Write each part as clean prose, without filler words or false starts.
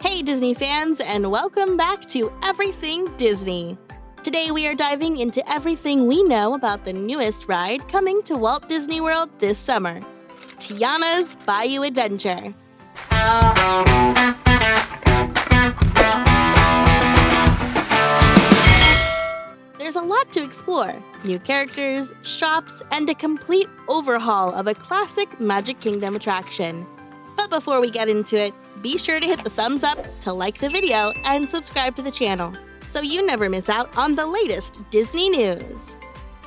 Hey Disney fans, and welcome back to Everything Disney. Today we are diving into everything we know about the newest ride coming to Walt Disney World this summer, Tiana's Bayou Adventure. There's a lot to explore: new characters, shops, and a complete overhaul of a classic Magic Kingdom attraction. But before we get into it, be sure to hit the thumbs up, to like the video, and subscribe to the channel, so you never miss out on the latest Disney news.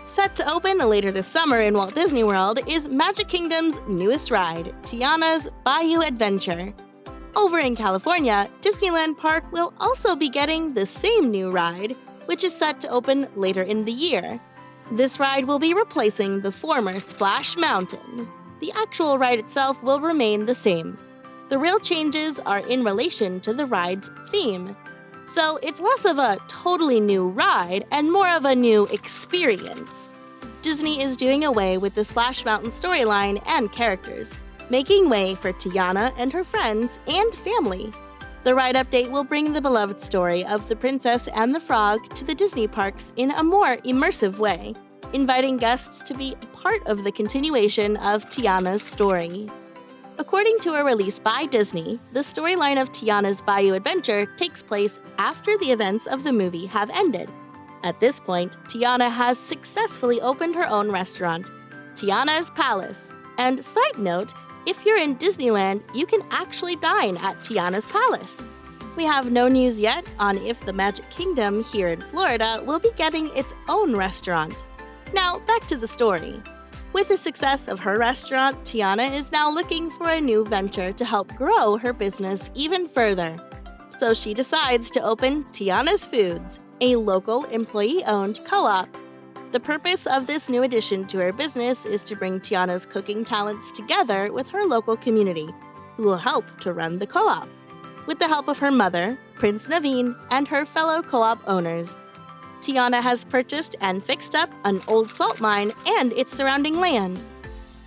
Set to open later this summer in Walt Disney World is Magic Kingdom's newest ride, Tiana's Bayou Adventure. Over in California, Disneyland Park will also be getting the same new ride, which is set to open later in the year. This ride will be replacing the former Splash Mountain. The actual ride itself will remain the same. The real changes are in relation to the ride's theme. So it's less of a totally new ride and more of a new experience. Disney is doing away with the Splash Mountain storyline and characters, making way for Tiana and her friends and family. The ride update will bring the beloved story of the Princess and the Frog to the Disney parks in a more immersive way, inviting guests to be a part of the continuation of Tiana's story. According to a release by Disney, the storyline of Tiana's Bayou Adventure takes place after the events of the movie have ended. At this point, Tiana has successfully opened her own restaurant, Tiana's Palace. And side note, if you're in Disneyland, you can actually dine at Tiana's Palace. We have no news yet on if the Magic Kingdom here in Florida will be getting its own restaurant. Now, back to the story. With the success of her restaurant, Tiana is now looking for a new venture to help grow her business even further. So she decides to open Tiana's Foods, a local employee-owned co-op. The purpose of this new addition to her business is to bring Tiana's cooking talents together with her local community, who will help to run the co-op, with the help of her mother, Prince Naveen, and her fellow co-op owners. Tiana has purchased and fixed up an old salt mine and its surrounding land.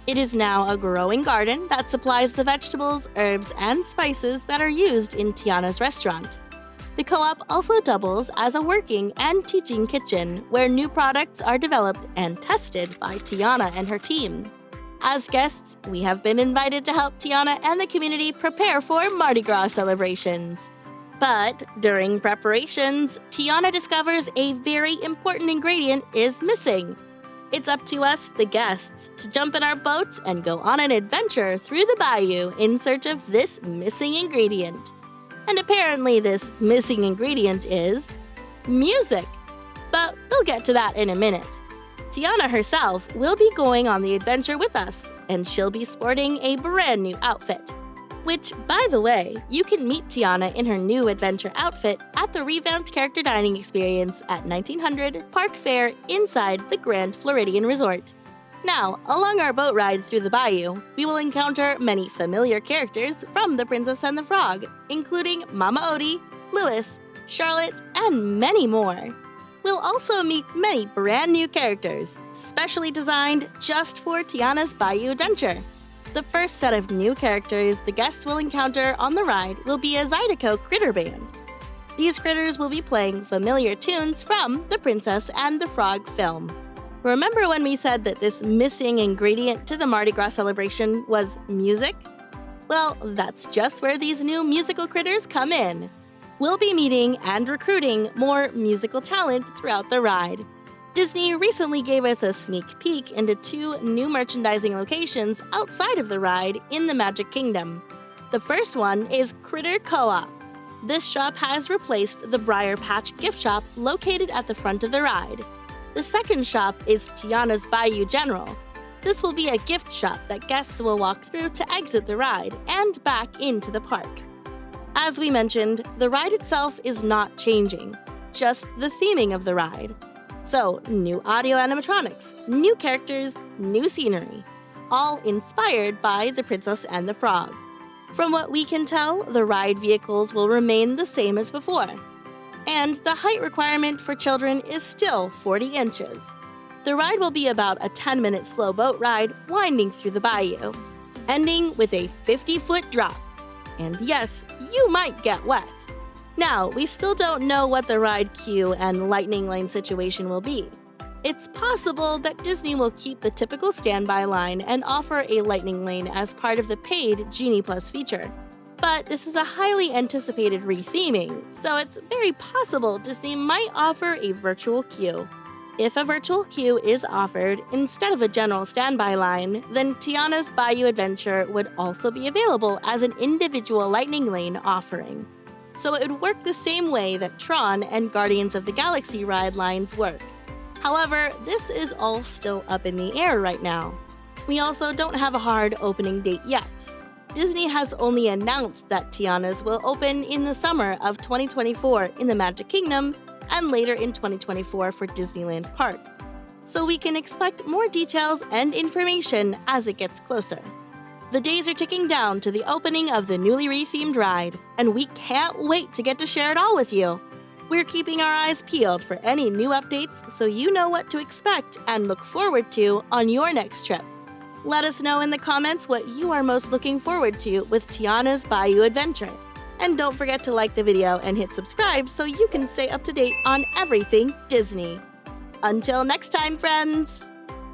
It is now a growing garden that supplies the vegetables, herbs, and spices that are used in Tiana's restaurant. The co-op also doubles as a working and teaching kitchen where new products are developed and tested by Tiana and her team. As guests, we have been invited to help Tiana and the community prepare for Mardi Gras celebrations. But during preparations, Tiana discovers a very important ingredient is missing. It's up to us, the guests, to jump in our boats and go on an adventure through the bayou in search of this missing ingredient. And apparently this missing ingredient is music. But we'll get to that in a minute. Tiana herself will be going on the adventure with us, and she'll be sporting a brand new outfit. Which, by the way, you can meet Tiana in her new adventure outfit at the revamped character dining experience at 1900 Park Fair inside the Grand Floridian Resort. Now, along our boat ride through the bayou, we will encounter many familiar characters from The Princess and the Frog, including Mama Odie, Louis, Charlotte, and many more. We'll also meet many brand new characters, specially designed just for Tiana's Bayou Adventure. The first set of new characters the guests will encounter on the ride will be a Zydeco critter band. These critters will be playing familiar tunes from The Princess and the Frog film. Remember when we said that this missing ingredient to the Mardi Gras celebration was music? Well, that's just where these new musical critters come in. We'll be meeting and recruiting more musical talent throughout the ride. Disney recently gave us a sneak peek into 2 new merchandising locations outside of the ride in the Magic Kingdom. The first one is Critter Co-op. This shop has replaced the Briar Patch gift shop located at the front of the ride. The second shop is Tiana's Bayou General. This will be a gift shop that guests will walk through to exit the ride and back into the park. As we mentioned, the ride itself is not changing, just the theming of the ride. So, new audio animatronics, new characters, new scenery, all inspired by The Princess and the Frog. From what we can tell, the ride vehicles will remain the same as before. And the height requirement for children is still 40 inches. The ride will be about a 10-minute slow boat ride winding through the bayou, ending with a 50-foot drop. And yes, you might get wet. Now, we still don't know what the ride queue and lightning lane situation will be. It's possible that Disney will keep the typical standby line and offer a lightning lane as part of the paid Genie Plus feature. But this is a highly anticipated retheming, so it's very possible Disney might offer a virtual queue. If a virtual queue is offered instead of a general standby line, then Tiana's Bayou Adventure would also be available as an individual lightning lane offering. So it would work the same way that Tron and Guardians of the Galaxy ride lines work. However, this is all still up in the air right now. We also don't have a hard opening date yet. Disney has only announced that Tiana's will open in the summer of 2024 in the Magic Kingdom and later in 2024 for Disneyland Park. So we can expect more details and information as it gets closer. The days are ticking down to the opening of the newly rethemed ride, and we can't wait to get to share it all with you. We're keeping our eyes peeled for any new updates so you know what to expect and look forward to on your next trip. Let us know in the comments what you are most looking forward to with Tiana's Bayou Adventure. And don't forget to like the video and hit subscribe so you can stay up to date on everything Disney. Until next time, friends!